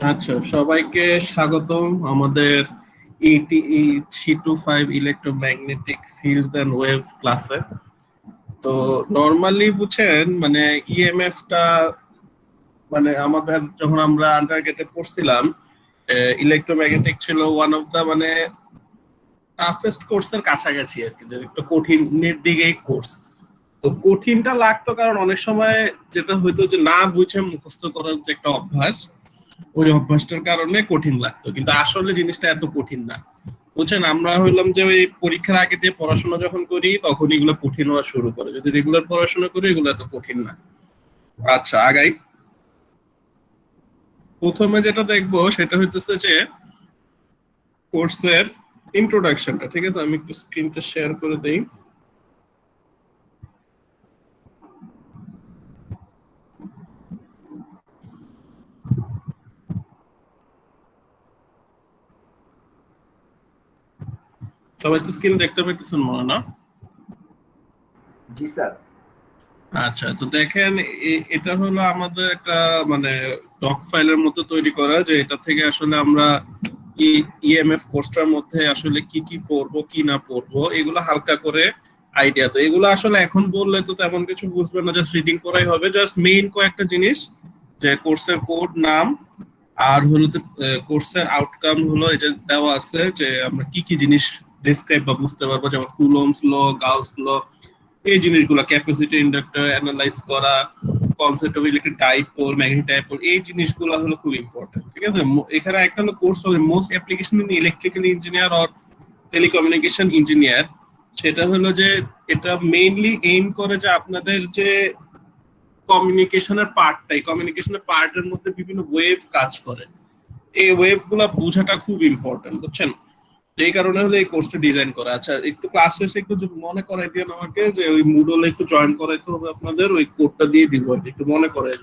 আচ্ছা, সবাইকে স্বাগতম আমাদের ETE 325 electromagnetic fields and wave ক্লাসে। তো নরমালি বুঝছেন মানে ইএমএফটা মানে আমাদের যখন আমরা আন্ডারগ্রেডে পড়ছিলাম, ইলেকট্রোম্যাগনেটিক ছিল ওয়ান অফ দা মানে টাফেস্ট কোর্সের কাছাকাছি আর কি, যে একটু কঠিনের দিকেই কোর্স। তো কঠিনটা লাগতো কারণ অনেক সময় যেটা হইতো যে না বুঝে মুখস্থ করার যে একটা অভ্যাস, ওই অভ্যাসটার কারণে কঠিন লাগতো, কিন্তু আসলে জিনিসটা এত কঠিন না। বুঝছেন, আমরা হইলাম যে ওই পরীক্ষার আগে দিয়ে পড়াশোনা যখন করি তখন এগুলো কঠিন হওয়া শুরু করে, যদি রেগুলার পড়াশোনা করি এগুলো এত কঠিন না। আচ্ছা, আগাই। প্রথমে যেটা দেখবো সেটা হইতেছে যে কোর্সের ইন্ট্রোডাকশনটা। ঠিক আছে, আমি একটু স্ক্রিনটা শেয়ার করে দেই। সবাই তো স্ক্রিন দেখতে পাইতেছেন মনে না? জি স্যার। আচ্ছা, তো দেখেন এটা হলো আমাদের একটা মানে ডক ফাইলের মতো তৈরি করা, যে এটা থেকে আসলে আমরা ইএমএফ কোর্সটার মধ্যে আসলে কি কি পড়বো কি না পড়বো এগুলো হালকা করে আইডিয়া। তো এগুলো আসলে এখন বললে তো তেমন কিছু বুঝবে না, জাস্ট রিডিং করাই হবে। জাস্ট মেইন কয়েকটা জিনিস, যে কোর্সের কোড নাম, আর হলো কোর্সের আউটকাম হলো এই যে দেওয়া আছে, যে আমরা কি কি জিনিস ডিসক্রাইব বা বুঝতে পারবো, যেমন কুলম্বস ল, গাউস ল, এই জিনিসগুলো, ক্যাপাসিটি ইন্ডাক্টর অ্যানালাইজ করা, concept of electric dipole, magnetic dipole, এই জিনিসগুলো হলো খুব ইম্পর্টেন্ট। ঠিক আছে, এখানে একটা হলো কোর্স হবে most application in electrical engineer or telecommunication engineer. সেটা হলো যে এটা মেইনলি এইম করে যে আপনাদের যে কমিউনিকেশনের পার্টের মধ্যে বিভিন্ন ওয়েভ কাজ করে, এই ওয়েভ গুলা বোঝাটা খুব ইম্পর্টেন্ট, বুঝছেন? এই কারণে হলো এই কোর্সটা ডিজাইন করা। আচ্ছা, একটু ক্লাস শেষে একটু মনে করাই দিন আমাকে, যে ওই মুডলে একটু জয়েন করাইতে হবে আপনাদের, ওই কোডটা দিয়ে দিব আর একটু মনে করে।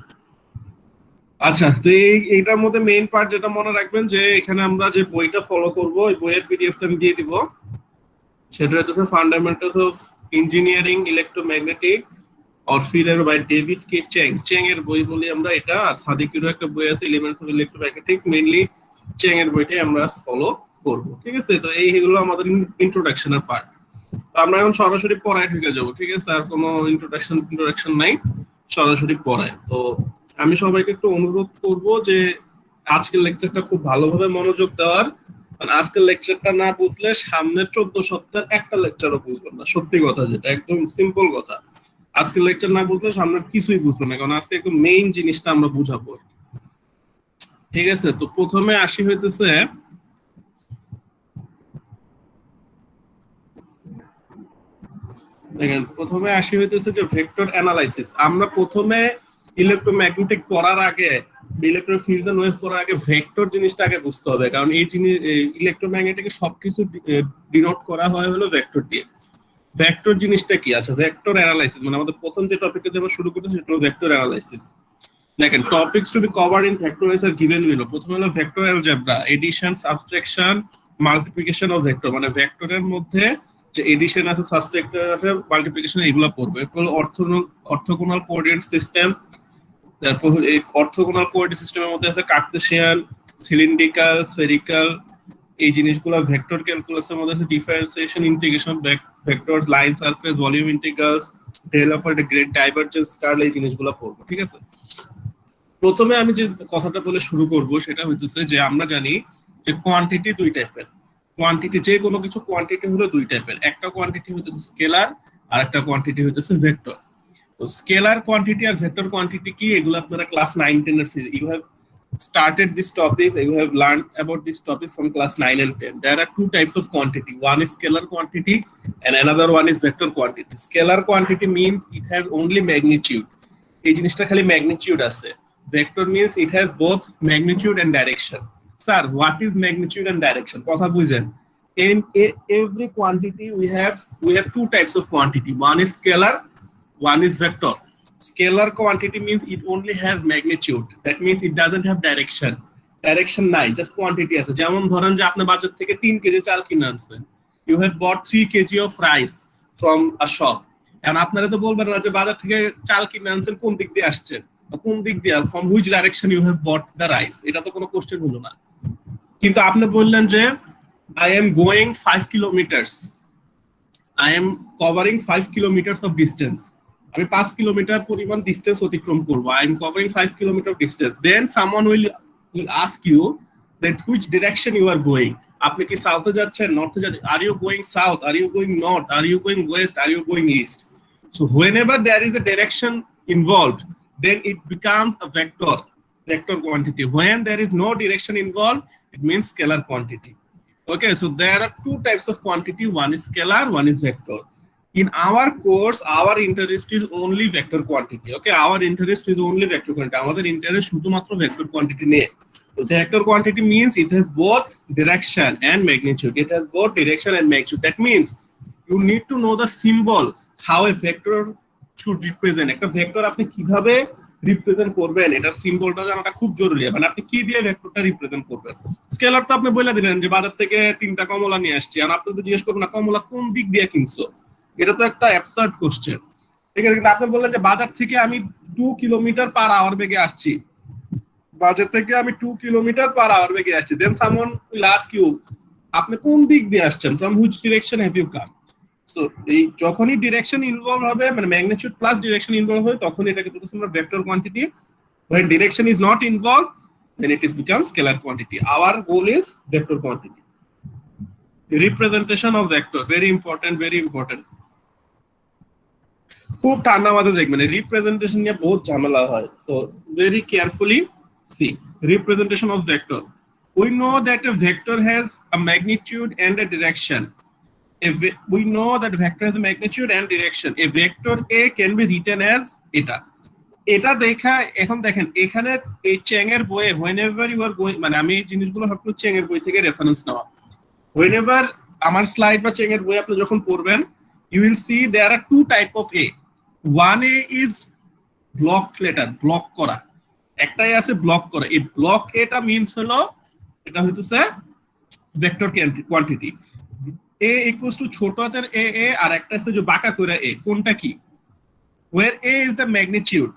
আচ্ছা, তো এইটার মধ্যে মেইন পার্ট যেটা মনে রাখবেন, যে এখানে আমরা যে বইটা ফলো করব ওই বইয়ের পিডিএফটা আমি দিয়ে দিব। সেটা হচ্ছে fundamentals of engineering electromagnetic or field by David K Cheng. Cheng এর বই বলি আমরা এটা, আর সাদিকেরও একটা বই আছে এলিমেন্টস অফ ইলেকট্রোম্যাগনেটিক্স, মেইনলি চেং এর বইটাই আমরা ফলো করব। ঠিক আছে, তো এইগুলো আমাদের ইন্ট্রোডাকশনের পার্ট। আমরা এখন সরাসরি পড়ায় ঢুকে যাব। ঠিক আছে, আর কোনো ইন্ট্রোডাকশন নাই, সরাসরি পড়ায়। তো আমি সবাইকে একটু অনুরোধ করব যে আজকের লেকচারটা খুব ভালোভাবে মনোযোগ দেওয়ার, কারণ আজকের লেকচারটা না বুঝলে সামনের 14 সপ্তাহের একটা লেকচারও বুঝবেন না। সত্যি কথা, যেটা একদম সিম্পল কথা, আজকের লেকচার না বুঝলে সামনের কিছুই বুঝবে না, কারণ আজকে একদম মেইন জিনিসটা আমরা বুঝাবো। ঠিক আছে, তো প্রথমে আসি হইতেছে দেখেন, প্রথমে আসি হইতেছে যে ভেক্টর অ্যানালাইসিস। আমরা প্রথমে ইলেকট্রোম্যাগনেটিক পড়ার আগে, ইলেকট্রিক ফিল্ডস এন্ড ওয়েভ পড়ার আগে ভেক্টর জিনিসটা আগে বুঝতে হবে, কারণ এই জিনিস ইলেকট্রোম্যাগনেটিকে সবকিছু ডিনোট করা হয় হলো ভেক্টর দিয়ে। ভেক্টর জিনিসটা কি? আচ্ছা, ভেক্টর অ্যানালাইসিস মানে আমাদের প্রথম যে টপিকটা দিয়ে আমরা শুরু করতে, সেটা হলো ভেক্টর অ্যানালাইসিস। দেখেন, topics to be covered in vectors are given below. প্রথমে হলো vector algebra, addition, subtraction, multiplication of vector, মানে ভেক্টরের মধ্যে যে এডিশন আছে, সাবট্রাকশন আছে, মাল্টিপ্লিকেশন, এগুলো পড়বে। এরপর হলো অর্থোগোনাল কোঅর্ডিনেট সিস্টেম। তারপর এই অর্থোগোনাল কোঅর্ডিনেট সিস্টেমের মধ্যে আছে কার্টেসিয়ান, সিলিন্ড্রিক্যাল, স্ফেরিক্যাল, এই জিনিসগুলো। ভেক্টর ক্যালকুলাসের মধ্যে আছে differentiation, integration, vector, line surface, volume integrals, del operator, grad divergence, curl, এই জিনিসগুলো পড়বো। ঠিক আছে, প্রথমে আমি যে কথাটা বলে শুরু করব সেটা হইতেছে যে আমরা জানি যে কোয়ান্টিটি দুই টাইপের। কোয়ান্টিটি, যে কোনো কিছু কোয়ান্টিটি হলো দুই টাইপের, একটা কোয়ান্টিটি হইতেছে স্কেলার, আর একটা কোয়ান্টিটি হইতেছে ভেক্টর। তো স্কেলার কোয়ান্টিটি আর ভেক্টর কোয়ান্টিটি কি, এগুলো আপনারা ক্লাস 9-10 এর physics, you have started this topic, you have learned about this topic from class 9 and 10. There are two types of quantity, one is scalar quantity and another one is vector quantity. Scalar quantity means it has only magnitude, এই জিনিসটা খালি magnitude আছে। Vector means it has both magnitude and direction. Sir, what is magnitude and direction? কথা বুঝেন, in every quantity we have two types of quantity, one is scalar, one is vector. Scalar quantity means it only has magnitude, that means it doesn't have direction. Direction নাই, just quantity আছে। যেমন ধরেন যে আপনি বাজার থেকে 3 KG চাল কিনে আনছেন, you have bought 3 kg of rice from a shop, এখন আপনারা তো বলবেন না যে বাজার থেকে চাল কিনে আনছেন কোন দিক দিয়ে আসছেন, কোন দিক দিয়ে, from which direction you have bought the rise, এটা তো কোনো কোশ্চেন হলো না। কিন্তু আপনি বললেন যে I am going 5 kilometres, I am covering 5 kilometres of distance, আমি 5 কিলোমিটার পরিমাণ ডিস্টেন্স অতিক্রম করব, I am covering 5 kilometre distance, then someone will ask you that which direction you are going, আপনি কি সাউথে যাচ্ছেন, নর্থে যাচ্ছেন, are you going south, are you going north, are you going west, are you going east. So whenever there is a direction involved, then it becomes a vector quantity. When there is no direction involved, it means scalar quantity. Okay, so there are two types of quantity, one is scalar, one is vector. In our course, our interest is only vector quantity. Okay, our interest is only vector quantity. Our interest শুধুমাত্র vector quantity নিয়ে। So vector quantity means it has both direction and magnitude. It has both direction and magnitude. That means you need to know the symbol, how a vector should represent. একটা vector আপনি কিভাবে represent করবেন, এটা সিম্বলটা জানাটা খুব জরুরি। মানে আপনি কি দিয়ে ভেক্টরটা রিপ্রেজেন্ট করবেন। স্কেলার তো আপনি বলে দিলেন যে বাজার থেকে 3টা কমলা নিয়ে আসছি, আর আপনি তো জিজ্ঞেস করবেন না কমলা কোন দিক দিয়ে কিনছো, এটা তো একটা অ্যাবসার্ড কোশ্চেন, ঠিক আছে। কিন্তু আপনি বললেন যে বাজার থেকে আমি 2 কিলোমিটার পার আওয়ার বেগে আসছি, বাজার থেকে আমি 2 কিলোমিটার পার আওয়ার বেগে আসছি, then someone will ask you আপনি কোন দিক দিয়ে আসছেন, from which direction have you come. So এই যখনই ডিরেকশন ইনভলভ হবে, মানে ম্যাগনিটিউড প্লাস ডিরেকশন ইনভলভ হবে, তখন এটাকে বলতেছি আমরা vector quantity. when direction is not involved, then it is becomes scalar quantity. Our goal is vector quantity. The representation of vector, very important, very important. খুব ঠান্ডা মাথায় দেখবেন, রিপ্রেজেন্টেশন নিয়ে বহুত ঝামেলা হয়। So very carefully see representation of vector. We know that a vector has a magnitude and a direction. We know that vector has a magnitude and direction. A vector A can be written as এটা দেখা। এখন দেখেন এখানে এই চ্যাং এর বইয়ে whenever you are going, মানে আমি এই জিনিসগুলো সবগুলো চ্যাং এর বই থেকে রেফারেন্স নেওয়া, whenever আমার স্লাইড বা চ্যাং এর বই আপনি যখন পড়বেন, you will see there are two type of A. One A is blocked letter, block করা, একটাই আছে ব্লক করা। এই ব্লক এটা মিন্স হলো, এটা হইতেছে vector quantity. A equals to ছোট হাতের a আর একটা আছে যে বাঁকা করে a, কোনটা কি? where a is the magnitude,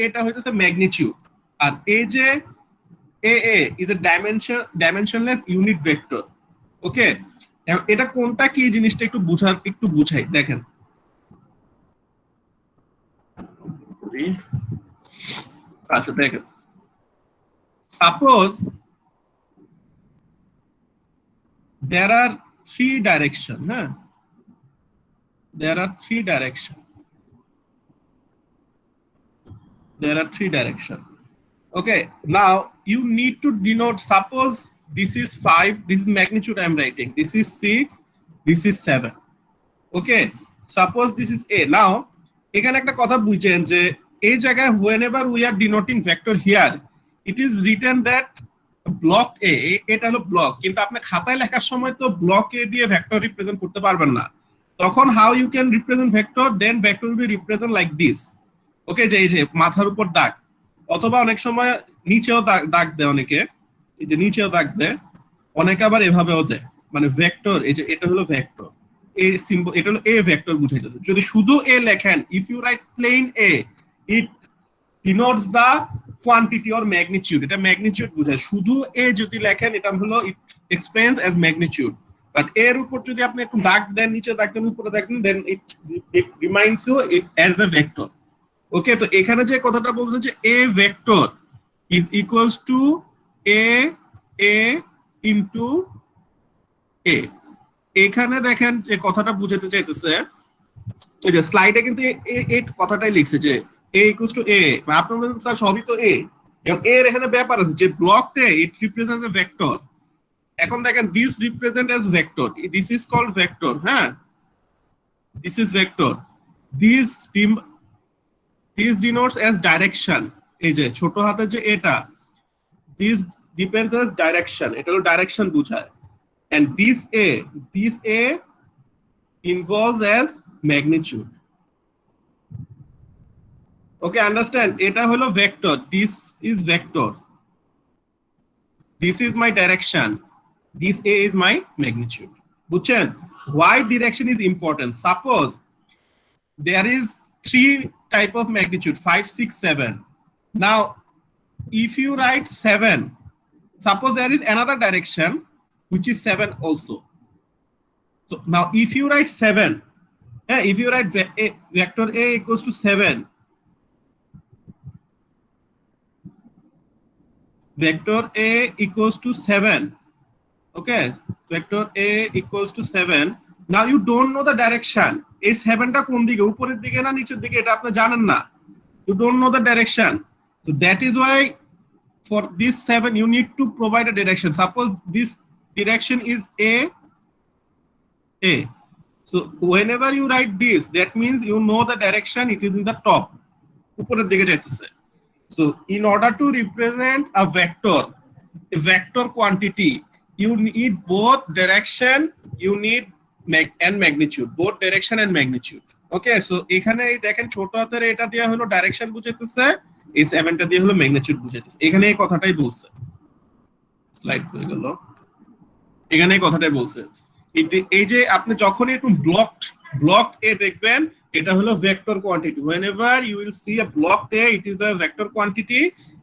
এটা হইতেছে magnitude, আর a যে a is a dimensionless unit vector. ওকে, এটা কোনটা কি জিনিসটা একটু বুঝাই। দেখেন আচ্ছা, দেখেন suppose there are three direction, there are three direction. Okay, now you need to denote, suppose this is 5, this is magnitude I am writing, this is 6, this is 7. Okay, suppose this is A. Now এখানে একটা কথা বুঝেন যে এই জায়গায় whenever we are denoting vector here, it is written that block এ, এটা হলো block, কিন্তু আপনি খাতায় লেখার সময় তো ব্লক এ দিয়ে ভেক্টর রিপ্রেজেন্ট করতে পারবেন না। তখন how you can represent vector, then vector will be represent like this. Okay, যে এই যে মাথার উপর দাগ, অথবা অনেক সময় নিচেও দাগ দেয় অনেকে, এই যে নিচেও দাগ দেয় অনেকে, আবার এভাবেও দেয়। মানে ভেক্টর, এই যে এটা হলো ভেক্টর, এই সিম্বল, এটা হলো এ ভেক্টর বুঝাইতে। যদি শুধু এ লেখেন, if you write plain A, it denotes the quantity or magnitude. এটা ম্যাগনিটিউড বোঝায়। শুধু এ যদি লেখেন, এটা হলো it explains as magnitude. But এর উপর যদি আপনি একটু দাগ দেন, নিচে দাগ দেন, উপরে দাগ দেন, then it reminds you it as a vector. ওকে, তো এখানে যে কথাটা বলছে যে a vector is equals to a into a, এখানে দেখেন যে কথাটা বুঝাতে চাইতেছে, এই যে স্লাইডে কিন্তু এই কথাটাই লিখছে যে a equals to a, আপনার বলেন স্যার সবই তো a, এবং এর এখানে ব্যাপার আছে যে ব্লকতে it represents a vector। এখন দেখেন this represent as vector, this is called vector, this is vector, this denotes as direction, এই যে ছোট হাতের যে এটা, this depends as direction, এটা হলো ডাইরেকশন বোঝায়, and this a involves as magnitude. Okay, understand, এটা হলো vector, this is vector, this is my direction, this a is my magnitude. বুঝছেন? Why direction is important? Suppose there is three type of magnitude 5, 6, 7. Now if you write 7, suppose there is another direction which is 7 also. So now if you write 7, if you write vector A equals to 7, vector A equals to 7, okay, vector A equals to 7. Now you don't know the direction. এই 7টা কোন দিকে, উপরের দিকে না নিচের দিকে, এটা আপনি জানেন না, you don't know the direction. So that is why for this 7 you need to provide a direction. Suppose this direction is A. So whenever you write this, that means you know the direction, it is in the top, উপরের দিকে যাইতেছে. So in order to represent a vector quantity, you need both direction, you need and magnitude, both direction and magnitude. Okay, so এখানে এই দেখেন ছোট হাতের এটা দেয়া হলো ডাইরেকশন বুঝাইতেছে, এই 7টা দিয়ে হলো ম্যাগনিটিউড বুঝাইতেছে। এখানে এই কথাটাই বলছে, স্লাইড হয়ে গেল, এখানে এই কথাটাই বলছে। এই যে আপনি যখন একটু ব্লকড এ দেখবেন, এটা হলো vector quantity. whenever you will see a blocked a, it is a vector quantity,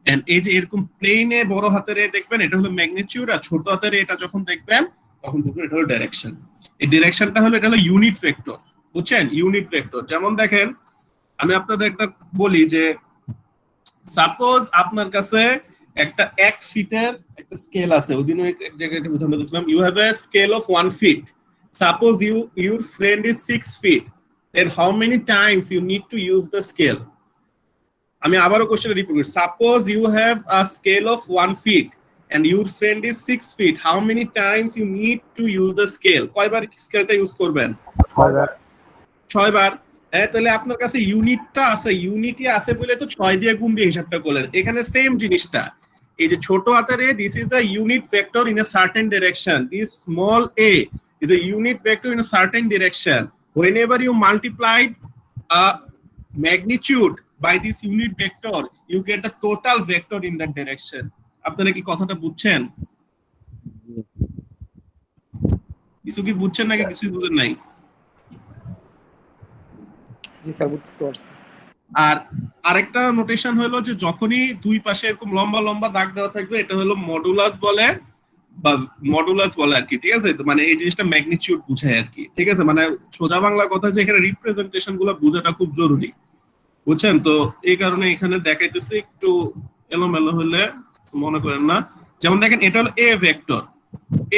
and এই যে এরকম প্লেনে বড় হাতের এ দেখবেন, এটা হলো ম্যাগনিটিউড, আর ছোট হাতের এটা যখন দেখবেন তখন বুঝবেন এটা হলো ডাইরেকশন। এই ডাইরেকশনটা হলো, এটা হলো ইউনিট ভেক্টর, বুঝছেন? Unit vector. যেমন দেখেন, আমি আপনাদের একটা বলি যে সাপোজ আপনার কাছে একটা 1 ফিটের একটা স্কেল আছে, ওই দিন এক জায়গায় উদাহরণ দিয়েছিলাম, you have a scale of 1 feet. Suppose your friend is 6 feet, then how many times you need to use the scale? আমি আবারও কোশ্চেন রিপিট করি, suppose you have a scale of 1 feet and your friend is 6 feet, how many times you need to use the scale? কয়বার স্কেলটা use করবেন? 6 বার। তাহলে আপনার কাছে ইউনিটটা আছে, ইউনিটি আছে বলে তো 6 দিয়ে গুণ দিয়ে হিসাবটা করলেন। এখানে সেম জিনিসটা, এই যে ছোট হাতের A, this is a unit vector in a certain direction, this small a is a unit vector in a certain direction. Whenever you multiply a magnitude by this unit vector, you get the total vector in that direction. আপনারা কি কথাটা বুঝছেন? কিছু কি বুঝছেন নাকি কিছু বুঝেন নাই? জি স্যার, বুঝতে পারছি। আর আরেকটা নোটেশন হলো যে যখনই দুই পাশে এরকম লম্বা লম্বা দাগ দেওয়া থাকবে, এটা হলো মডুলাস বলে বা মডুলাস বলে আর কি, ঠিক আছে? তো মানে এই জিনিসটা ম্যাগনিটিউড বুঝায় আর কি, ঠিক আছে? মানে সোজা বাংলা কথা যে এখানে রিপ্রেজেন্টেশন গুলো বোঝাটা খুব জরুরি, বুঝছেন? তো এই কারণে এখানে দেখাইতেছে, একটু এলোমেলো হলে মনে করেন না। যেমন দেখেন, এটা হলো এ ভেক্টর,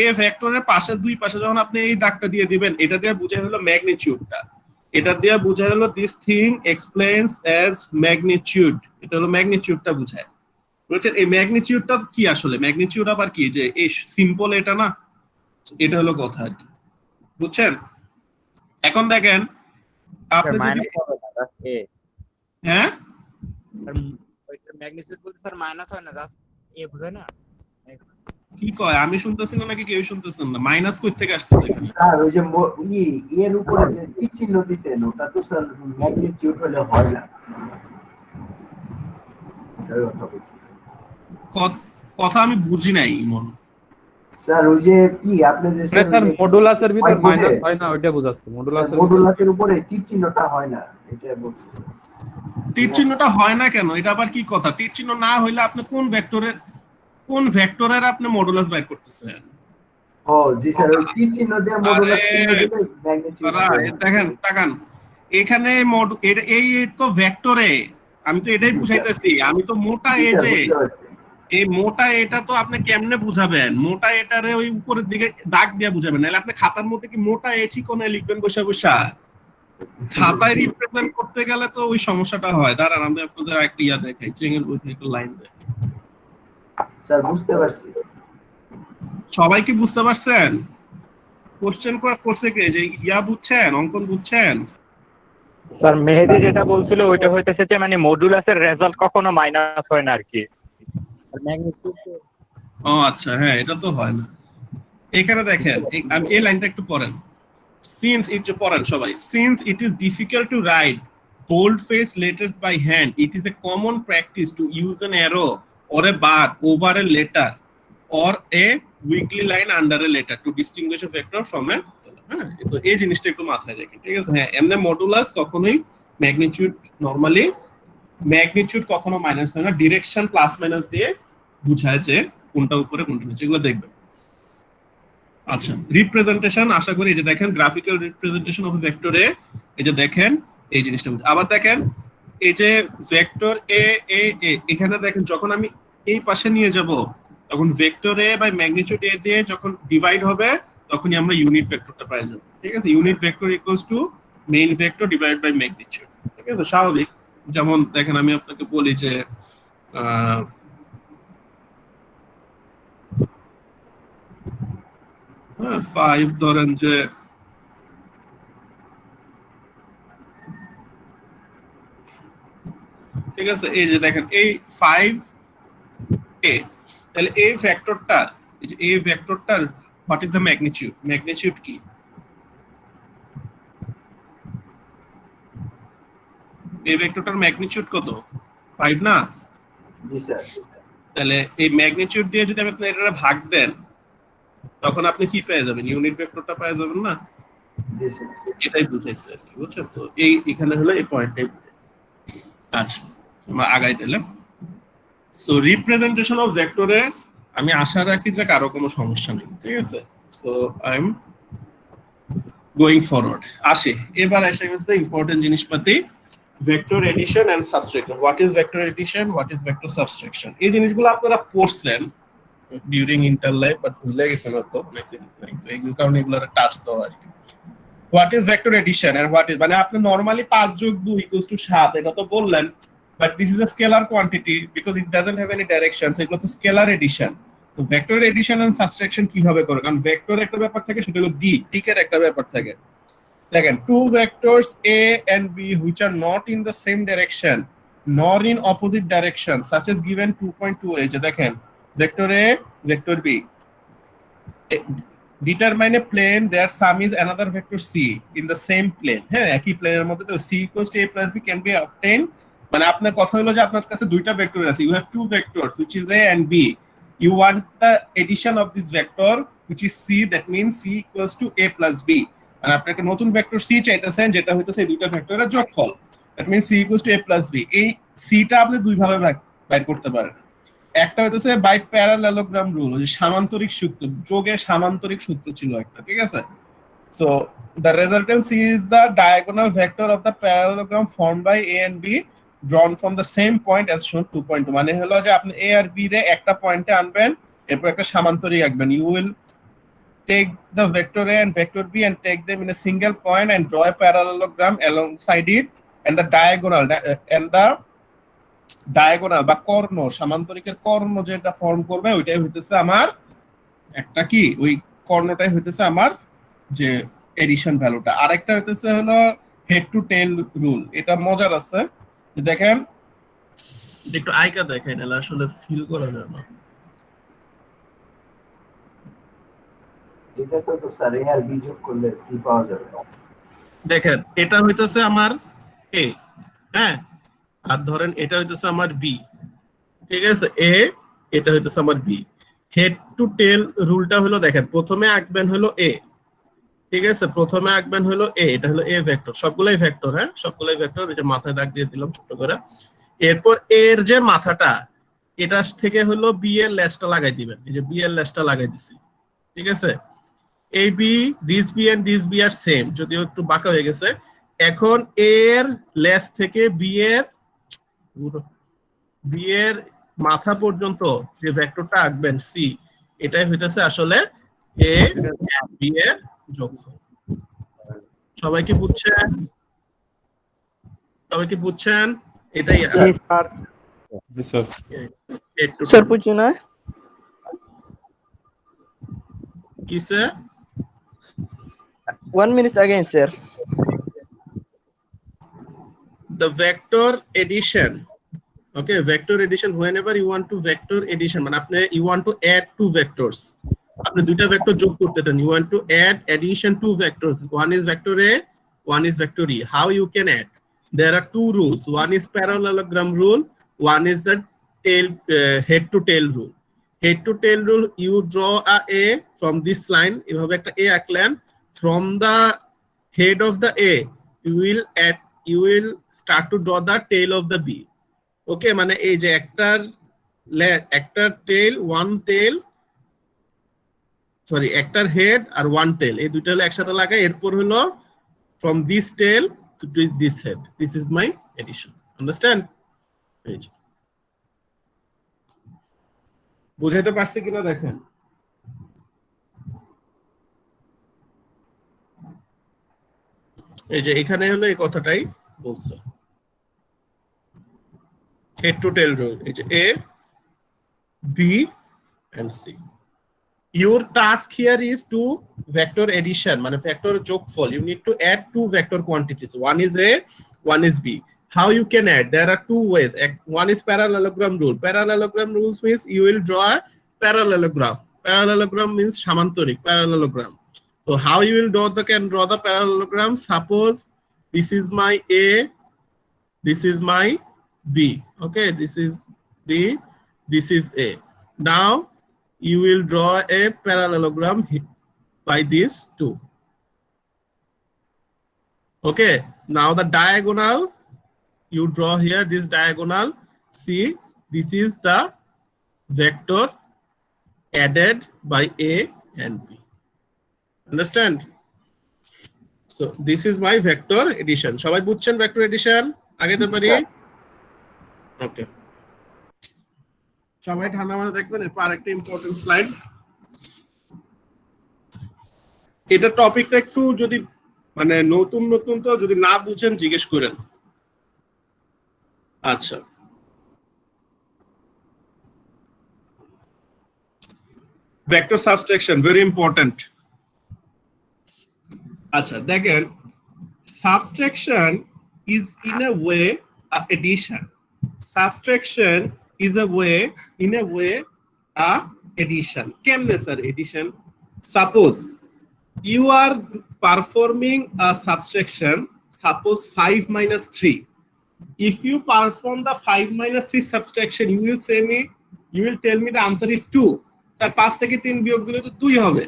এ ভেক্টরের পাশে দুই পাশে যখন আপনি এই দাগটা দিয়ে দিবেন, এটা দিয়ে বোঝায় হলো ম্যাগনিটিউডটা, এটা দিয়ে বোঝায় হলো this thing explains as magnitude, এটা হলো ম্যাগনিটিউডটা বোঝায়, বুঝছেন? এই ম্যাগনিটিউডটা কি আসলে? ম্যাগনিটিউড আবার কি, যে এই সিম্পল এটা না, এটা হলো কথা আর কি, বুঝছেন? এখন দেখেন আপনি যদি হ্যাঁ ম্যাগনিটিউড বলতে স্যার মাইনাস হয় না, জাস্ট এ বুঝায় না? কি কয়? আমি শুনতেছি না নাকি কেউ শুনতেছেন না? মাইনাস কই থেকে আসতেছে এখানে? স্যার ওই যে এর উপরে যে তীর চিহ্ন দিছেন, ওটা তো স্যার ম্যাগনিটিউড হলে হয় না। এটার কথা বলছি স্যার। কথা আমি বুঝি নাই মন। স্যার ওই যে কি আপনি যে স্যার মডুলাসের ভিতর মাইনাস হয় না, ওইটা বোঝাচ্ছে। মডুলাসের উপরে তীর চিহ্নটা হয় না, এটা বলছি স্যার। তীর চিহ্নটা হয় না কেন? এটা আবার কি কথা? তীর চিহ্ন না হইলে আপনি কোন ভেক্টরের আপনি মডুলাস বের করতেছেন? ও জি স্যার, ওই তীর চিহ্ন দিয়ে মডুলাস চিহ্ন দিলে ম্যাগনিটিউড। দেখেন তাকান, এখানে এই তো ভেক্টরে, আমি তো এটাই বুঝাইতেছি। আমি তো মোটা এ যে এই মোটা এটা তো আপনি কেমনে বুঝাবেন? মোটা এটারে ওই উপরের দিকে দাগ দিয়ে বুঝাবেন, নাহলে আপনি খাতার মধ্যে কি মোটা এচি কোণে লিখবেন বসে বসে? খাতায় রিপ্রেজেন্ট করতে গেলে তো ওই সমস্যাটা হয়। দাঁড়ান আমি আপনাদের একটা ইয়া দেখাই, চেঙ্গেল বই থেকে লাইন দেখাই। স্যার বুঝতে পারছি। সবাই কি বুঝতে পারছেন? কোশ্চেন করছে কে যে ইয়া বুঝছেন, অঙ্কন বুঝছেন? স্যার মেহেদি যেটা বলছিল ওইটা হইতেছে যে মানে মডুলাসের রেজাল্ট কখনো মাইনাস হয় না আর কি। ও আচ্ছা, হ্যাঁ এটা তো হয় না। এখানে দেখেন, আমি এই লাইনটা একটু পড়েন। Since it পড়েন সবাই। Since it is difficult to write bold-faced letters by hand, it is a common practice to use an arrow or a bar over a letter or a wiggly line under a letter to distinguish a vector from a হ্যাঁ, তো এই জিনিসটা একটু মাথায় রাখেন, ঠিক আছে? হ্যাঁ, এমনি মডুলাস কখনোই ম্যাগনিটিউড নরমালি ম্যাগনিটিউড কখনো মাইনাস হয় না, ডিরেকশন প্লাস মাইনাস দিয়ে বুঝায় যে কোনটা উপরে কোনটা নিচে, এগুলো দেখবেন। আচ্ছা, রিপ্রেজেন্টেশন, আশা করি এই যে দেখেন গ্রাফিক্যাল রিপ্রেজেন্টেশন অফ ভেক্টরে, এই যে দেখেন এই জিনিসটা আবার দেখেন, এই যে ভেক্টর এ এ এ এখানে দেখেন যখন আমি এই পাশে নিয়ে যাব তখন ভেক্টর এ বাই ম্যাগনিটিউড এ দিয়ে যখন ডিভাইড হবে তখনই আমরা ইউনিট ভেক্টরটা পাই যাব। ঠিক আছে, unit vector equals to main vector divide by magnitude. ঠিক আছে, স্বাভাবিক। যেমন দেখেন আমি আপনাকে বলি যে 5 ধরেন যে ঠিক আছে, এই যে দেখেন এই 5 এ, তাহলে এই ভেক্টরটার, এই যে এই ভেক্টরটার what is the magnitude, magnitude কি? এই ভেক্টরটার ম্যাগনিটিউড কত? 5 না? জি স্যার। তাহলে এই ম্যাগনিটিউড দিয়ে যদি আপনি এটা ভাগ দেন তখন আপনি কি পেয়ে যাবেন? ইউনিট ভেক্টরটা পেয়ে যাবেন না? জি স্যার। এটাই বুঝাইছে আর কি, বুঝছেন তো? এই এখানে হলো এই পয়েন্টটাই বুঝাইছে। আচ্ছা, আমরা আগাই তাহলে। সো রিপ্রেজেন্টেশন অফ ভেক্টরে আমি আশা রাখি যে কারো কোনো সমস্যা নেই। ঠিক আছে, so I am going forward. আসে এবার এসে গেছে ইম্পর্টেন্ট জিনিসপাতি, vector addition and subtraction. What is vector addition, what is vector subtraction? এই জিনিসগুলো আপনারা পড়ছেন ডিউরিং ইন্টার লাইফ, বাট ভুলে গেছেন হয়তো অনেকদিন, এই কারণে এগুলো টাচ দেওয়া আর কি। What is vector addition and what is, মানে আপনি নরমালি 5 যোগ 2 ইকুয়ালস টু 7 এটা তো বললেন, but this is a scalar quantity because it doesn't have any direction, so এগুলো তো স্কেলার এডিশন। তো ভেক্টর এডিশন এন্ড সাবট্রাকশন কিভাবে করে? কারণ ভেক্টর একটা ব্যাপার থাকে, সেটা হলো দিকের একটা ব্যাপার থাকে। দেখেন, two vectors A and B which are not in the same direction nor in opposite direction such as given 2.2 এই যে দেখেন vector A vector B determine a plane their sum is another vector C in the same plane। হ্যাঁ, একই প্লেনের মধ্যে তো C equals to A plus B can be obtained, মানে আপনার কথা হলো যে আপনার কাছে দুইটা ভেক্টর আছে, you have two vectors which is A and B, you want the addition of this vector which is C, that means C equals to A plus B, আর আপনি একটা নতুন ভেক্টর সি চাইতেছেন যেটা হইতেছে এই দুইটা ভেক্টরের যোগফল, that means C equals to A plus B. এই সিটা আপনি দুই ভাবে বাইর করতে পারেন। একটা হইতেছে বাই প্যারালেলোগ্রাম রুল, ওই সামান্তরিক সূত্র, যোগে সামান্তরিক সূত্র ছিল একটা। ঠিক আছে, so the resultant C is the diagonal vector of the parallelogram form by A and B drawn from the same point as shown 2.2। মানে হলো যে আপনি এ আর বি রে একটা পয়েন্টে আনবেন, এরপর একটা সামান্তরিক আঁকবেন। You will take the vector A and vector B and take them in a single point and draw a parallelogram alongside it, and the diagonal বা কর্ণ, সামান্তরিকের কর্ণ যেটা ফর্ম করবে ওইটাই হইতেছে আমার একটা কি, ওই কর্ণটাই হইতেছে আমার যে এডিশন ভ্যালুটা। আরেকটা হইতেছে হলো হেড টু টেল রুল, এটা মজার আছে। দেখেন একটু আইকা দেখেন, এলা আসলে ফিল করা যায় না। এটা তো স্যার এ আর বি যোগ করলে সি পাওয়া যাবে। দেখেন এটা হইতেছে আমার এ, হ্যাঁ, আর ধরেন এটা হইতেছে আমার বি। ঠিক আছে, এ, এটা হইতেছে আমার বি। হেড টু টেল রুলটা হলো, দেখেন প্রথমে আঁকবেন হলো এ। ঠিক আছে, প্রথমে আঁকবেন হলো এ, এটা হলো এ ভেক্টর, সবগুলাই ভেক্টর, হ্যাঁ সবগুলাই ভেক্টর। এই যে মাথায় দাগ দিয়ে দিলাম ছোট করে। এরপর এর যে মাথাটা, এটা থেকে হলো বি এর লেজটা লাগাই দিবেন, এই যে বি এর লেজটা লাগাই দিছি। ঠিক আছে, এই B, this B and this B are same, যদিও একটু বাঁকা হয়ে গেছে। এখন এর লেজ থেকে বি এর মাথা পর্যন্ত যে ভেক্টরটা আঁকবেন সি, এটাই হইতেছে আসলে এ বি এর যোগফল। সবাই কি বুঝছেন? সবাই কি বুঝছেন? এটাই স্যার বুঝছি না কিসে। 1 minute again sir. The vector addition, okay, vector addition, whenever you want to vector addition মানে আপনি you want to add two vectors, আপনি দুইটা ভেক্টর যোগ করতে চান, you want to add addition two vectors, one is vector A, one is vector E. How you can add? There are two rules, one is parallelogram rule, one is the head to tail rule. Head to tail rule, you draw a from this line, এভাবে একটা a আঁকলেন, from the head of the A you will add you will start to draw the tail of the bee. Okay, মানে এই যে একটার একটার head আর one টেল, এই দুইটা হলো একসাথে লাগাই, এরপর হলো from this tail to this head. This is my addition. Understand? বুঝাইতে পারছি কিনা দেখেন। এই যে এখানে হলো এই কথাটাই বলছে, head to tail rule. এই যে A, B and C. Your task here is to vector addition, মানে vector যোগফল. You need to add two vector quantities. One is A, one is B. How you can add? There are two ways. One is parallelogram rule. Parallelogram rules means you will draw a parallelogram. Parallelogram means samantarik parallelogram. So how you will draw the parallelogram? Suppose this is my A, this is my B. Okay, this is B, this is A. Now you will draw a parallelogram by these two. Okay, now the diagonal you draw here, this diagonal. See, this is the vector added by A and B. Understand? So this is my vector addition. সবাই বুঝছেন vector addition? আগে তো পারি? Okay. সবাই ঠান্ডা মাথায় দেখবেন, এরপর আরেকটা ইম্পর্টেন্ট স্লাইড। এটা টপিকটা একটু যদি মানে নতুন তো যদি না বুঝেন জিজ্ঞেস করেন। আচ্ছা, ভেক্টর সাবট্রাকশন ভেরি ইম্পর্টেন্ট। আচ্ছা দেখেন, subtraction is in a way addition. Subtraction is in a way addition. কেমনে sir addition? Suppose you are performing a subtraction, suppose 5 minus 3. If you perform the 5 minus 3 subtraction, you will tell me the answer is 2. Sir 5 থেকে 3 বিয়োগ দিলে তো 2 হবে।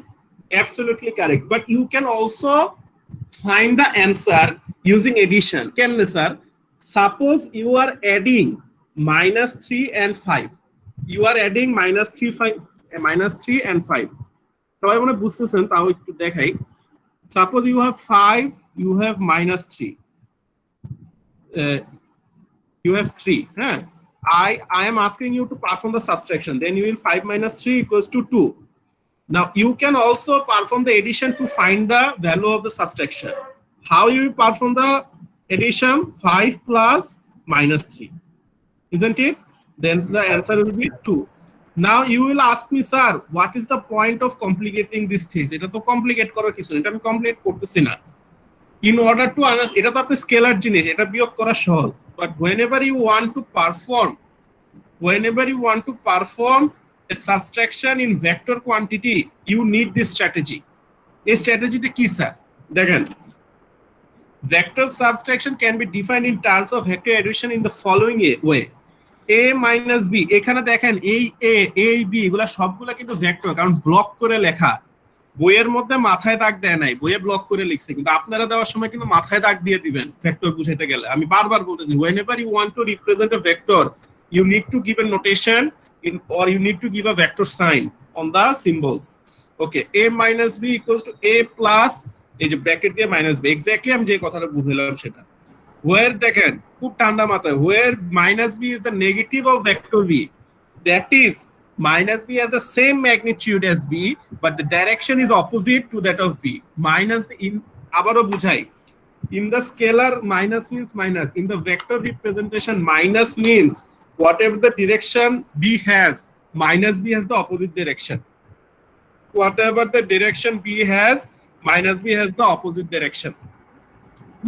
Absolutely correct. But you can also find the answer using addition. কেমনে sir? Suppose you are adding minus 3 and 5. You are adding minus 3 and 5. সবাই মনে বুঝতেছেন, তাও একটু দেখাই। Suppose you have 5, you have minus 3. You have 3. I am asking you to perform the subtraction. Then you will 5 minus 3 equals to 2. Now you can also perform the addition to find the value of the subtraction. How you will perform the addition? 5 plus minus 3. Isn't it? Then the answer will be 2. Now you will ask me, sir, what is the point of complicating these things? এটা তো complicate করার কিছু না, এটা আমি complicate করতেছি না। In order to understand, এটা তো আপনি স্কেলার জিনিস, এটা বিয়োগ করা সহজ। But whenever you want to perform a subtraction in vector quantity, you need this strategy. এই স্ট্র্যাটেজিটা কি স্যার? দেখেন, vector subtraction can be defined in terms of vector addition in the following way. A minus B, এখানে দেখেন এই A B এগুলা সবগুলা কিন্তু vector, কারণ ব্লক করে লেখা। বইয়ের মধ্যে মাথায় দাগ দেয় নাই, বইয়ে ব্লক করে লিখছে, কিন্তু আপনারা দেওয়ার সময় কিন্তু মাথায় দাগ দিয়ে দিবেন ভেক্টর বুঝাইতে গেলে। আমি বারবার বলতেছি, whenever you want to represent a vector, you need to give a notation or you need to give a vector sign on the symbols. Okay, A minus B equals to A plus এই যে bracket দিয়ে minus B. Exactly আমি যে কথাটা বুঝাইলাম সেটা। where দেখেন খুব ঠান্ডা মাথায়, where minus b is the negative of vector v, that is minus b has the same magnitude as b but the direction is opposite to that of b. Minus in আবারও বুঝাই, in the scalar minus means minus, in the vector representation minus means whatever the direction b has, minus b has the opposite direction. Whatever the direction b has, minus b has the opposite direction.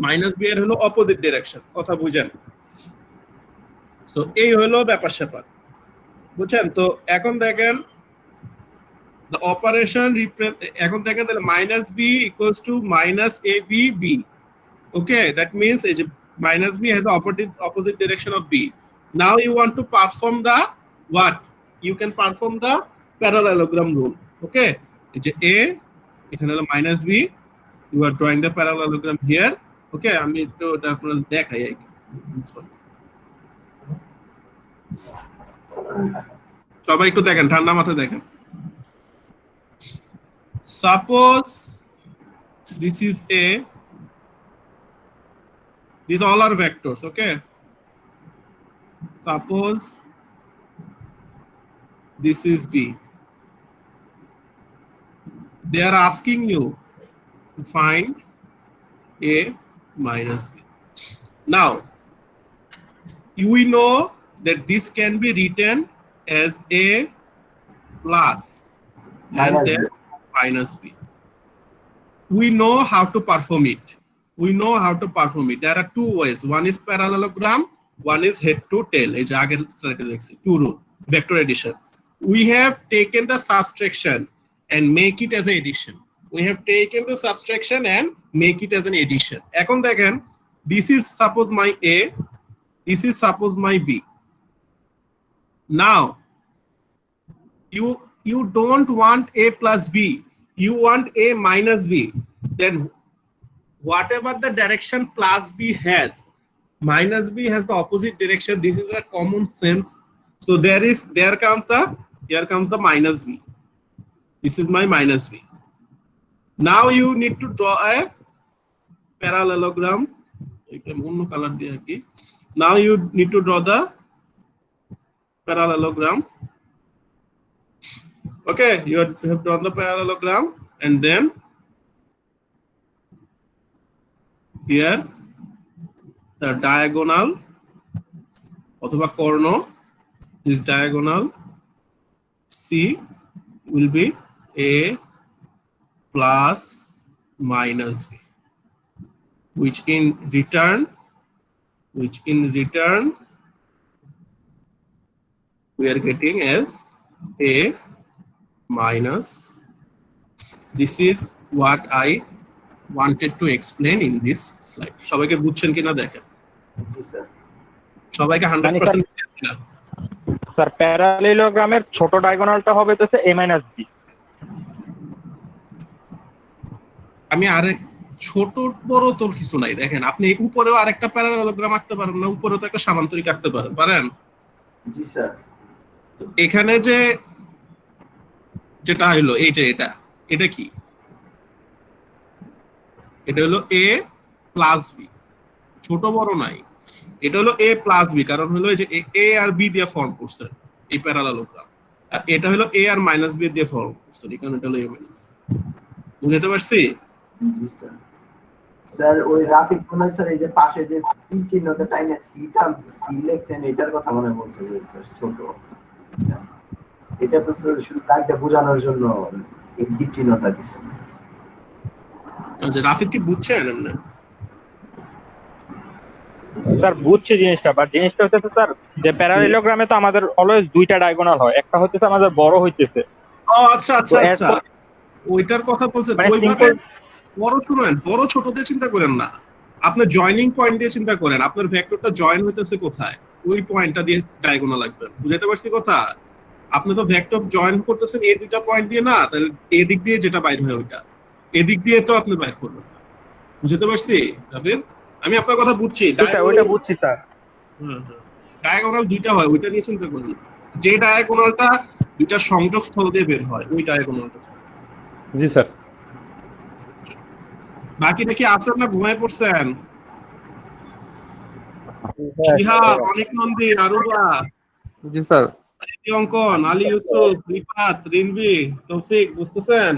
Minus b এর হলো opposite direction, কথা বুঝেন? So এই হলো ব্যাপার স্যাপার, বুঝছেন? তো এখন দেখেন the operation এখন দেখেন তাহলে minus b equals to minus ab b. Okay, that means minus b has the opposite direction of b. Now you want to perform the what? You can perform the parallelogram rule. Okay, a এখানে হলো minus b, you are drawing the parallelogram here. ওকে, আমি একটু ওটা আপনাদের দেখাই আর কি। সবাই একটু দেখেন, ঠান্ডা মাথায় দেখেন। Suppose this is A, these all are vectors, okay? Suppose this is B. They are asking you to find A minus B. Now, we know that this can be written as A plus and Minus then B. minus B. We know how to perform it. We know how to perform it. There are two ways. One is parallelogram, one is head to tail. এই যে আগের স্লাইডে দেখছি, two rule, vector addition. We have taken the subtraction and make it as an addition. We have taken the subtraction and make it as an addition. এখন দেখেন, this is suppose my A, this is suppose my B. Now, you don't want A plus B, you want A minus B. Then whatever the direction plus B has, minus B has the opposite direction. This is a common sense. So here comes the minus B. This is my minus B. Now you need to draw a parallelogram. Now you need to draw the parallelogram. Okay, you have drawn the parallelogram, and then here the diagonal অথবা কর্ণ, this diagonal C will be A plus minus B, which in return we are getting as A minus. This is what I wanted to explain in this slide. সবাইকে বুঝছেন কিনা দেখেন, জি sir. সবাইকে 100% কিনা? Sir প্যারালেলোগ্রামের ছোট ডায়াগোনালটা হবে তো A মাইনাস B। আমি আরেক ছোট বড় তোর কিছু নাই, দেখেন আপনি উপরেও আরেকটা প্যারালেলোগ্রাম আঁকতে পারেন না, উপরেও তো একটা সামান্তরিক আঁকতে পারেন? জি স্যার। এখানে যেটা হলো এই যে এটা কি, এটা হলো A প্লাস B, ছোট বড় নাই, এটা হলো A প্লাস B, কারণ হলো এই যে A আর B দিয়ে ফর্ম করছে এই প্যারালেলোগ্রাম, আর এটা হলো A আর মাইনাস B দিয়ে ফর্ম করছে, এখানে এটা হলো A মাইনাস। বুঝতে পারছি? জি স্যার। স্যার ওই রাফিক কোনায় স্যার এই যে পাশে যে তীর চিহ্নটা টাইনে সি লেখছেন, এটার কথা মনে বলছে যে স্যার ছোট, এটা তো স্যার শুধু দাগটা বোঝানোর জন্য এই তীর চিহ্নটা দিছেন। আচ্ছা, রাফিক কি বুঝছেন এমনি? স্যার বুঝছি জিনিসটা, বাট জিনিসটা হচ্ছে স্যার যে প্যারালেলোগ্রামে তো আমাদের অলওয়েজ দুইটা ডায়াগোনাল হয়, একটা হচ্ছে আমাদের বড় হইতেছে। ও আচ্ছা আচ্ছা আচ্ছা, ওইটার কথা বলছেন। মানে ওইভাবে বড় শুনেন, বড় ছোট দিয়ে চিন্তা করেন না, আপনি জয়েনিং পয়েন্ট দিয়ে চিন্তা করেন, আপনার ভেক্টরটা জয়েন হইতেছে কোথায়, ওই পয়েন্টটা দিয়ে ডায়াগোনাল লাগবে। বুঝতে পারছি কথা? আপনি তো ভেক্টর জয়েন করতেছেন এই দুইটা পয়েন্ট দিয়ে না, তাহলে এদিক দিয়ে যেটা বাইর হয় ওইটা, এদিক দিয়ে তো আপনি বাইর করবেন না। বুঝতে পারছি রাফিক? আমি আপনার কথা বুঝছি, ওইটা বুঝছি স্যার। ডায়াগোনাল দুইটা হয়, ওইটা নিয়ে চিন্তা করি। যে ডায়াগোনালটা দুইটা সংযোগ স্থল দিয়ে বের হয়, ওই ডায়াগোনালটা। জি স্যার। বাকি নাকি আছেন না ঘুমায় পড়ছেন? শিহাব, অনেক নন্দী, আরুবা, জি স্যার। অঙ্কন, আলী ইউসুফ, রিফাত, রিনভি, তৌফিক, বুঝতেছেন?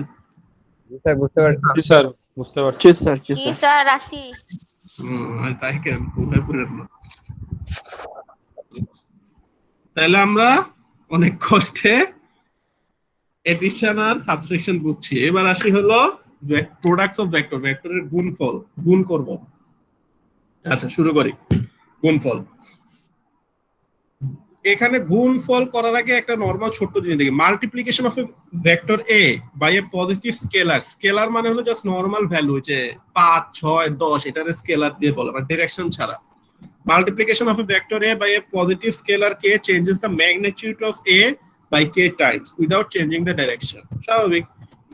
জি স্যার বুঝতে পারছি। জি স্যার বুঝতে পারছি। জি স্যার, জি জি স্যার। স্যার আসি। তাই কেন ঘুমায় পড়েন না? তাহলে আমরা অনেক কষ্টে এডিশন আর সাবট্রাকশন বুঝছি। এবার আসি হলো প্রোডাক্টস অফ ভেক্টর, ভেক্টরের গুণফল, গুণ করব। আচ্ছা শুরু করি। গুণফল, এখানে গুণফল করার আগে একটা নরমাল ছোট্ট জিনিস দেখি, multiplication of a vector A by a positive scalar. Scalar মানে হলো জাস্ট নরমাল ভ্যালু, যে 5 6 10 এটারে স্কেলার দিয়ে বলে, মানে ডিরেকশন ছাড়া। Multiplication of a vector A by a positive scalar k changes the magnitude of A by k times without changing the direction. স্বাভাবিক,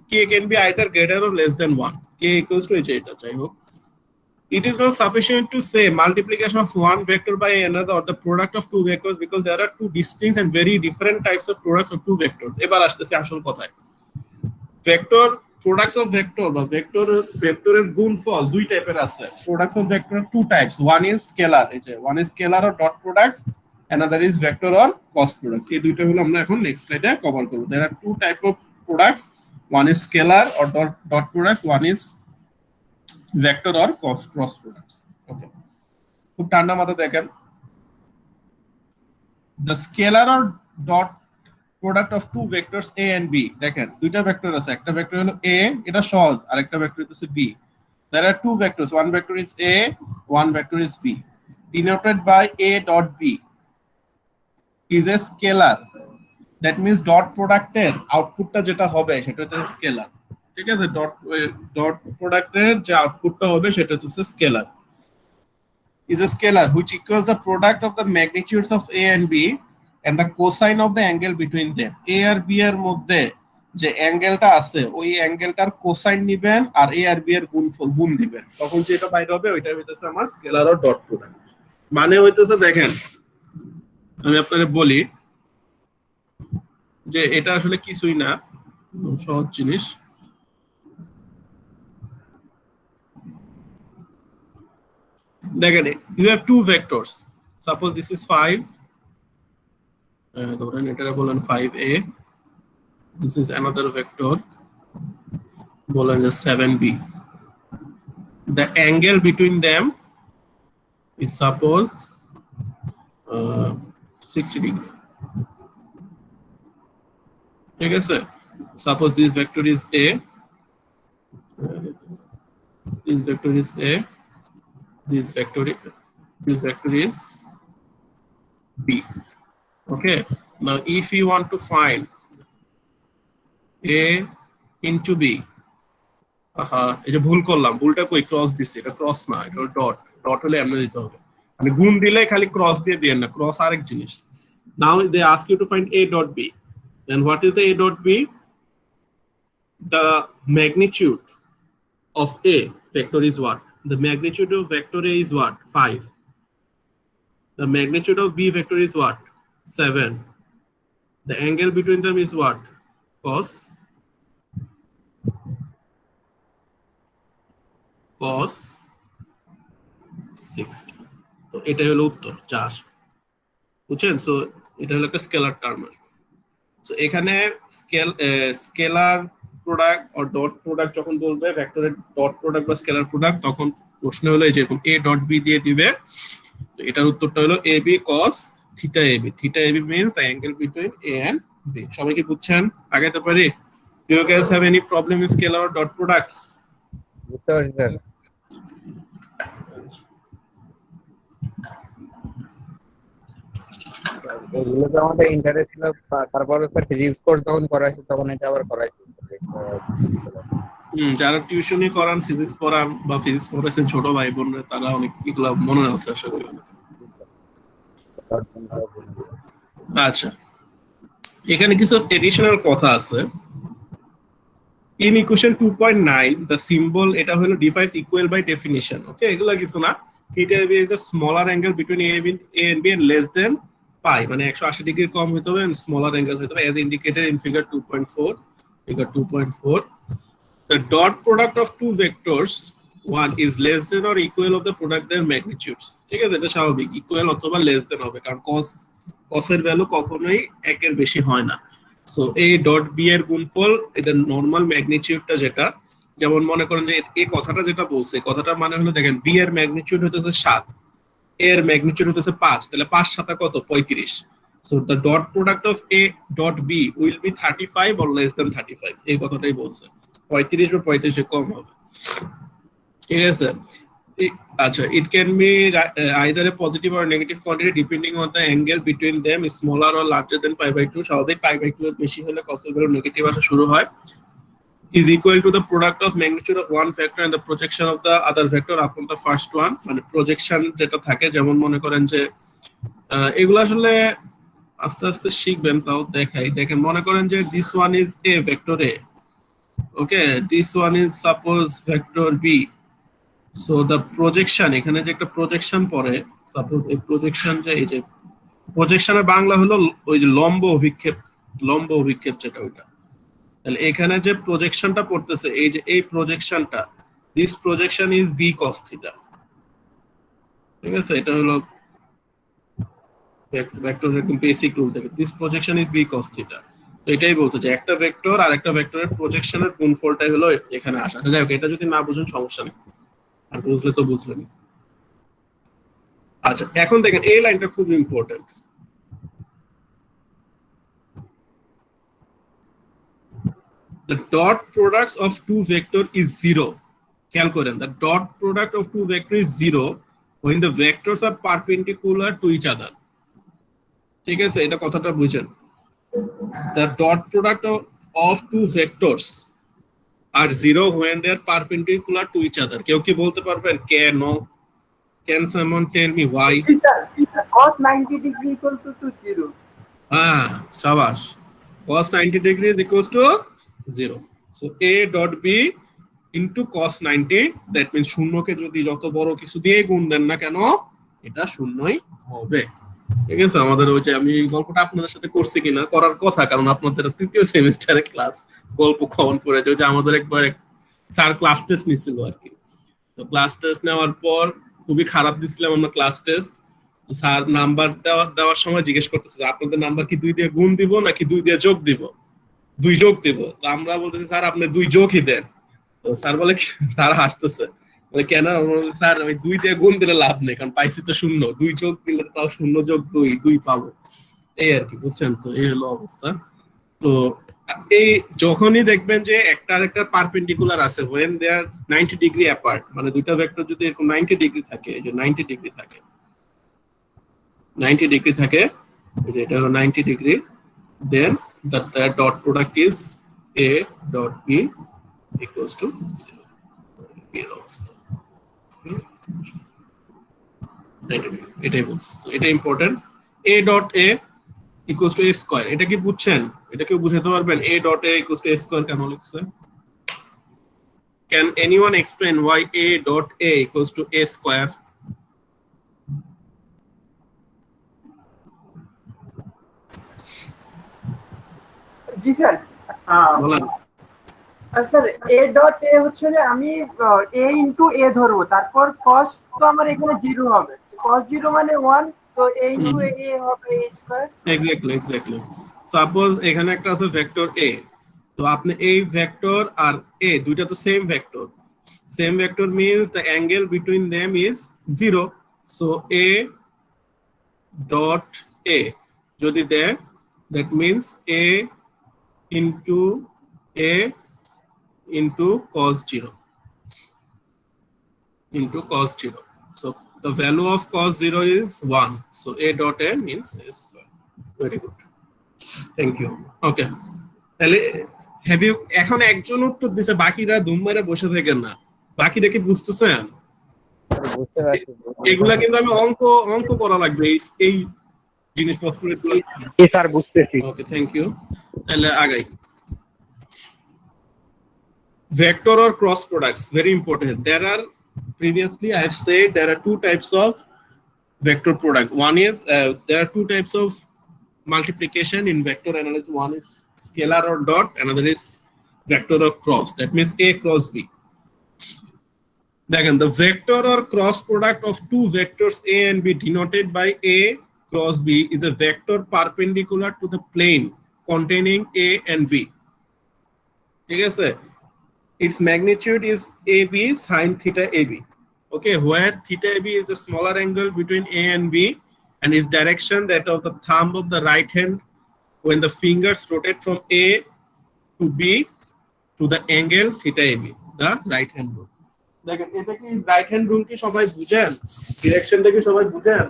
k can be either greater or less than 1. K equals to এটা যাই হোক। It is not sufficient to say multiplication of one vector by another or the product of two vectors because there are two distinct and very different types of products of two vectors. এবার আসতেছে আসল কথায়। Vector products of vector বা ভেক্টরের গুণফল দুই টাইপের আছে। Products of vector two types. One is scalar, one is scalar or dot products, another is vector or cross products. এই দুইটা হলো আমরা এখন নেক্সট স্লাইডে কভার করব। There are two type of products. One is scalar or dot products, one is vector or cross products. Okay, খুব ঠান্ডা মাথা দেখেন, the scalar or dot product of two vectors a and b, দেখেন দুইটা vector আছে, একটা vector হলো a, এটা সহজ, আর একটা ভেক্টর হচ্ছে b. There are two vectors, one vector is a, one vector is b, denoted by a dot b is a scalar. That means dot product এর আউটপুটটা যেটা হবে সেটা হচ্ছে স্কেলার। ঠিক আছে, ডট প্রোডাক্টের যে আউটপুটটা হবে সেটা হচ্ছে scalar. Is a scalar which equals the product of the magnitudes of a and b and the cosine of the angle between them. a আর b এর মধ্যে যে অ্যাঙ্গেলটা আছে ওই অ্যাঙ্গেলটার কোসাইন নেবেন আর a আর b এর গুণফল গুণ দিবেন, তখন যেটা বাইরে হবে ওইটা হইতেছে আমার স্কেলার আর ডট প্রোডাক্ট। মানে হইতেছে, দেখেন আমি আপনাদের বলি যে এটা আসলে কিছুই না, সহজ জিনিস। দেখেন, you have two vectors. Suppose this is 5, ধরেন এটা বলেন 5a, this is another vector, বলেন যে 7b. The angle between them is suppose 60 degree. ঠিক আছে, suppose this vector is a, this vector is a, this vector is b. Okay, now if you want to find a into b, এটা ভুল করলাম, ভুলটা কই, cross দিছি, এটা cross না, এটা ডট, ডট হলে এমনি দিতে হবে, মানে গুণ দিলে খালি ক্রস দিয়ে দেন না, ক্রস আরেক জিনিস। Now they ask you to find a dot b, then what is the a dot b? The magnitude of a vector is what? The magnitude of vector a is what? 5. The magnitude of b vector is what? 7. The angle between them is what? Cos 60. তো এটাই হলো উত্তর 4, বুঝছেন? So এটা হলো একটা scalar term. So এখানে scalar product আর ডট প্রোডাক্ট যখন বলবে ভেক্টরের ডট প্রোডাক্ট বা স্কেলার প্রোডাক্ট, তখন প্রশ্ন হলো এই যেরকম a ডট b দিয়ে দিবে। তো এটার উত্তরটা হলো ab cos theta ab. Theta ab means the angle between a and b. সবাই কি বুঝছেন? আগাইতে পারি? Do you guys have any problem in scalar or dot products? বুঝতে পারছি স্যার। এগুলো তো আমাদের ইন্টারেস্ট ছিল, তারপরে স্যার ফিজিক্স কোর্স যখন করাইছি তখন এটা আবার করাইছি। যারা টিউশনি করান, ফিজিক্স পড়ান বা ফিজিক্স পড়াইছেন ছোট ভাই বোনরা, তারা অনেক এগুলো মনে আছে আশা করি। আচ্ছা, এখানে কিছু এডিশনাল কথা আছে। ইন ইকুয়েশন 2.9 the symbol, এটা হলো ডিফাইন্স ইকুয়াল বাই ডেফিনিশন। ওকে, এগুলা কিছু না। Theta ab is the smaller angle between a and b and less than pi, মানে 180 ডিগ্রি কম হতে হবে, স্মলার অ্যাঙ্গেল হতে হবে, as indicated in figure 2.4. figure 2.4, the dot product of two vectors, one is less than or equal of the product their magnitudes. ঠিক আছে, এটা স্বাভাবিক, equal অথবা লেস দেন হবে, কারণ cos এর ভ্যালু কখনোই 1 এর বেশি হয় না। সো a ডট b এর গুণফল এদের নরমাল ম্যাগনিটিউডটা, যেটা যেমন মনে করেন যে এই কথাটা যেটা বলছে, কথাটা মানে হলো দেখেন b এর ম্যাগনিটিউড হতেছে 7, a এর ম্যাগনিটিউড হতেছে 5, তাহলে 5 7 কত? 35। So the dot product of a dot b will be 35 or less than 35, এই কথাটাই বলছে। 35 বা 35 এর কম হবে। ঠিক আছে, আচ্ছা, it can be either a positive or negative quantity depending on the angle between them, smaller or larger than pi by 2. স্বাভাবিক pi by 2 এর বেশি হলে cos এর ভ্যালু নেগেটিভ আসা শুরু হয়। is equal to the product of magnitude of one vector and the projection of the other vector upon the first one, মানে projection যেটা থাকে, যেমন মনে করেন যে এগুলো আসলে আস্তে আস্তে শিখবেন, তাও দেখাই। দেখেন, মনে করেন যে this one is a vector a, okay, this one is suppose vector b, so the projection, এখানে যে একটা প্রজেকশন পড়ে, সাপোজ এই প্রজেকশন যে এই যে প্রজেকশনের বাংলা হলো ওই যে লম্ব অভিক্ষেপ, লম্ব অভিক্ষেপ যেটা ওইটা। তাহলে এখানে যে প্রজেকশনটা পড়তেছে এই যে এই প্রজেকশনটা, this projection is B cos theta. ঠিক আছে, এটা হলো ভেক্টরের একদম বেসিক রুল থেকে, this projection is B cos theta. তো এটাই বলছে যে একটা ভেক্টর আর একটা ভেক্টরের প্রজেকশনের গুণফলটাই হলো এখানে আসা। যাই হোক, এটা যদি না বুঝুন সমস্যা নেই, আর বুঝলে তো বুঝলেন। আচ্ছা, এখন দেখেন এই লাইনটা খুব important. The dot products of two vector is zero. খেয়াল করেন, the dot product of two vector is zero when the vectors are perpendicular to each other. ঠিক আছে, এটা কথাটা বুঝেন। The dot product of two vectors are zero when they are perpendicular to each other. কেউ কি বলতে পারবেন কেন? Can someone tell me why? cos 90 degree equal to 0. শাবাশ, cos 90 degree is equals to 0. So a dot b into cos 90, that means শূন্যকে যদি যত বড় কিছু দিয়ে গুণ দেন না কেন এটা শূন্যই হবে। ঠিক আছে, আমাদের ওই যে আমি এই গল্পটা আপনাদের সাথে করছি কিনা, করার কথা, কারণ আপনাদের তৃতীয় সেমিস্টারে ক্লাস গল্প কমন পড়েছে যে আমাদের একবার স্যার ক্লাস টেস্ট নিছিল আর কি। তো ক্লাস টেস্ট নেওয়ার পর খুবই খারাপ দিছিলাম আমরা ক্লাস টেস্ট। স্যার নাম্বার দেওয়ার সময় জিজ্ঞেস করতেছে আপনাদের নাম্বার কি 2 দিয়ে গুণ দিব নাকি 2 দিয়ে যোগ দিব? 2 যোগ দিব। তো আমরা বলতেছি স্যার আপনি 2 যোগই দেন। তো স্যার বলে, স্যার হাসতেছে, বলে কেন? স্যার ওই 2 দিয়ে গুণ দিলে লাভ নেই, কারণ পাইছি তো শূন্য, 2 যোগ দিলে তাও 0 যোগ 2 পাবো, এই আর কি, বুঝছেন? তো এই হলো অবস্থা। তো এই যখনই দেখবেন যে একটা আরেকটা পারপেন্ডিকুলার আছে, when they are 90 degree apart, মানে দুইটা ভেক্টর যদি এরকম 90 ডিগ্রি থাকে, এই যে 90 ডিগ্রি থাকে, 90 ডিগ্রি থাকে, এই যে এটা হলো 90 degree, then the dot product is a dot b equals to 0. এর অবস্থা এটাই বলছি, এটা important. a dot a equals to a square, এটা কি বুঝছেন? এটা কেউ বুঝাতে পারবেন a dot a equals to a square কেন লিখছে? Can anyone explain why a dot a equals to a square? G sir, বলেন। স্যার a ডট a হচ্ছে যে আমি a ইনটু a ধরবো, তারপর cos তো আমার এখানে 0 হবে, cos 0 মানে 1, তো a ইনটু a হবে a স্কয়ার। এক্স্যাক্টলি। সাপোজ এখানে একটা আছে ভেক্টর a, তো আপনি এই ভেক্টর আর a দুইটা তো same vector, same vector means the angle between them is 0। So a dot a যদি দেয়, that means a into a into cos 0 into cos 0. So the value of cos 0 is 1. So a dot a means a square. Very good. Thank you. Okay. তাহলে have you, এখন একজন উত্তর দিছে, বাকিরা দুম মেরে বসে থাকেন না। বাকিরা কি বুঝতেছেন? বুঝতে পারছি। এগুলা কিন্তু আমি অঙ্ক করা লাগবে এই জিনিসপত্রগুলো। এই স্যার বুঝতেছি। ওকে, থ্যাংক ইউ। তাহলে আগাই। Vector or cross products, very important. There are, previously I have said there are two types of vector products. One is there are two types of multiplication in vector analysis. One is scalar or dot, another is vector or cross, that means a cross b. Again, the vector or cross product of two vectors a and b denoted by a cross b is a vector perpendicular to the plane containing a and b. ঠিক আছে, its magnitude is AB sin theta AB. Okay, where theta AB is the smaller angle between A and B, and its direction that of the thumb of the right hand when the fingers rotate from A to B to the angle theta AB, the right hand rule. দেখেন, এটা কি right hand rule কি সবাই বুঝেন? ডিরেকশনটা কি সবাই বুঝেন?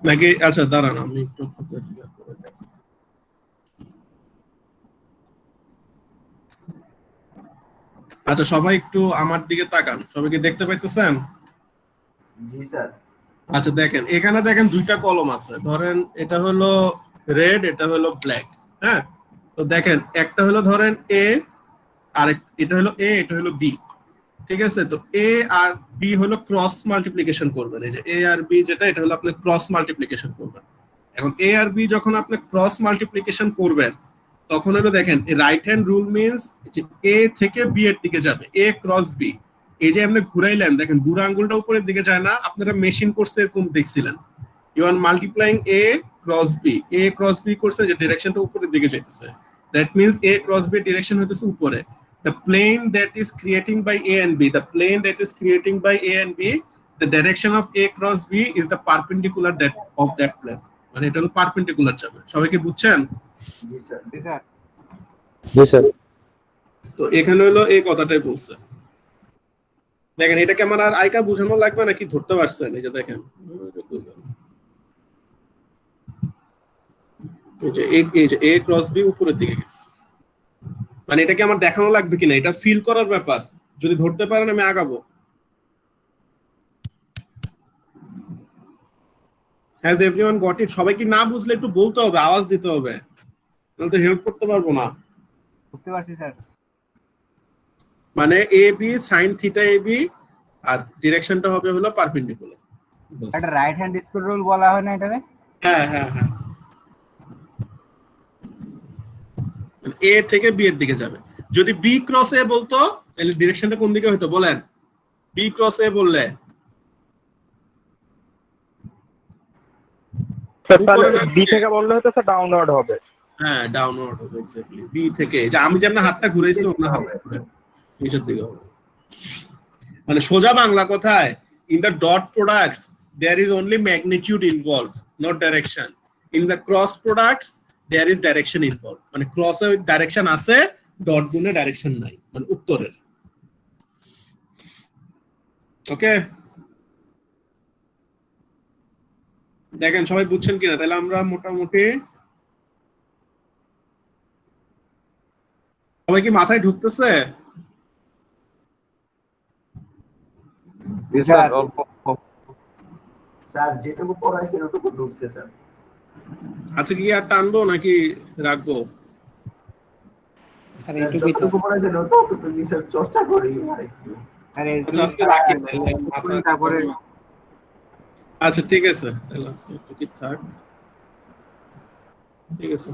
নাকি? আচ্ছা দাঁড়ান, আমি একটু আচ্ছা সবাই একটু আমার দিকে তাকান, সবাইকে দেখতে পাইতেছেন? জি স্যার। আচ্ছা দেখেন, এখানে দেখেন দুইটা কলম আছে, ধরেন এটা হলো রেড, এটা হলো ব্ল্যাক। হ্যাঁ, তো দেখেন একটা হলো ধরেন এ, আর এটা হলো এ, এটা হলো বি। ঠিক আছে, তো এ আর বি হলো ক্রস মাল্টিপ্লিকেশন করবেন। এই যে এ আর বি যেটা, এটা হলো আপনি ক্রস মাল্টিপ্লিকেশন করবেন। এখন এ আর বি যখন আপনি ক্রস মাল্টিপ্লিকেশন করবেন, তখন হলো দেখেন রাইট হ্যান্ড রুল মিনস যে এ থেকে বি এর দিকে যাবে, এ ক্রস বি। এই যে আপনি ঘুরাইলেন, দেখেন বুড়ো আঙ্গুলটা উপরের দিকে যায় না, আপনারা মেশিন কোর্সে এরকম দেখছিলেন, you are multiplying A cross B, A cross B করছে যে ডিরেকশনটা উপরের দিকে যাইতেছে, that means A cross B direction হইতেছে উপরে। The plane that is creating by A and B, the plane that is creating by A and B, the direction of A cross B is the perpendicular that of that plane. মানে এটা হলো perpendicular যাবে। সবাই কি বুঝছেন? জি sir. জি sir. তো এখানে হলো এই কথাটাই বলছে। দেখেন এটাকে আমার আর আইকা বোঝানো লাগবে নাকি ধরতে পারছেন? এই যে দেখেন, এই যে A ক্রস B উপরের দিকে গেছে, মানে এটাকে আমার দেখানো লাগবে কিনা, এটা ফিল করার ব্যাপার। যদি ধরতে পারেন আমি আগাবো। Has everyone got it? সবাই কি না বুঝলে একটু বলতে হবে, আওয়াজ দিতে হবে, নাহলে তো হেল্প করতে পারবো না। বুঝতে পারছি স্যার। মানে A B sine theta A B, আর ডিরেকশনটা হবে হলো পারপেন্ডিকুলার। এটা রাইট হ্যান্ড স্কুল রুল বলা হয় না এটারে? হ্যাঁ হ্যাঁ হ্যাঁ, এ থেকে বি এর দিকে যাবে। যদি বি ক্রস এ বলতো তাহলে ডিরেকশনটা কোন দিকে হতো বলেন? বি ক্রস এ বললে বি থেকে বললে হয়তো স্যার ডাউনওয়ার্ড হবে। হ্যাঁ ডাউনওয়ার্ড হবে, এক্স্যাক্টলি বি থেকে। যে আমি যেমন হাতটা ঘুরাইছি ওনা হবে নিচের দিকে হবে। মানে সোজা বাংলা কথায়, in the dot products there is only magnitude involve, not direction. In the cross products there is direction involve. মানে ক্রসে ডাইরেকশন আছে, ডট গুণে ডাইরেকশন নাই, মানে উত্তরের। ওকে, দেখেন সবাই বুঝছেন কিনা? তাহলে আমরা মোটামুটি সবাই কি মাথায় ঢুকতেছে? স্যার যেটুকু পড়াইছেন ওটুকু ঢুকছে স্যার। আচ্ছা কি আর টানবো নাকি রাখবো? স্যার এইটুকুই তো। যতটুকু পড়াইছেন ওটুকু স্যার চর্চা করি আরেকটু। আরে আচ্ছা আজকে রাখি তাহলে, তারপরে আচ্ছা ঠিক আছে, তাহলে আজকে একটু কি থাক। ঠিক আছে।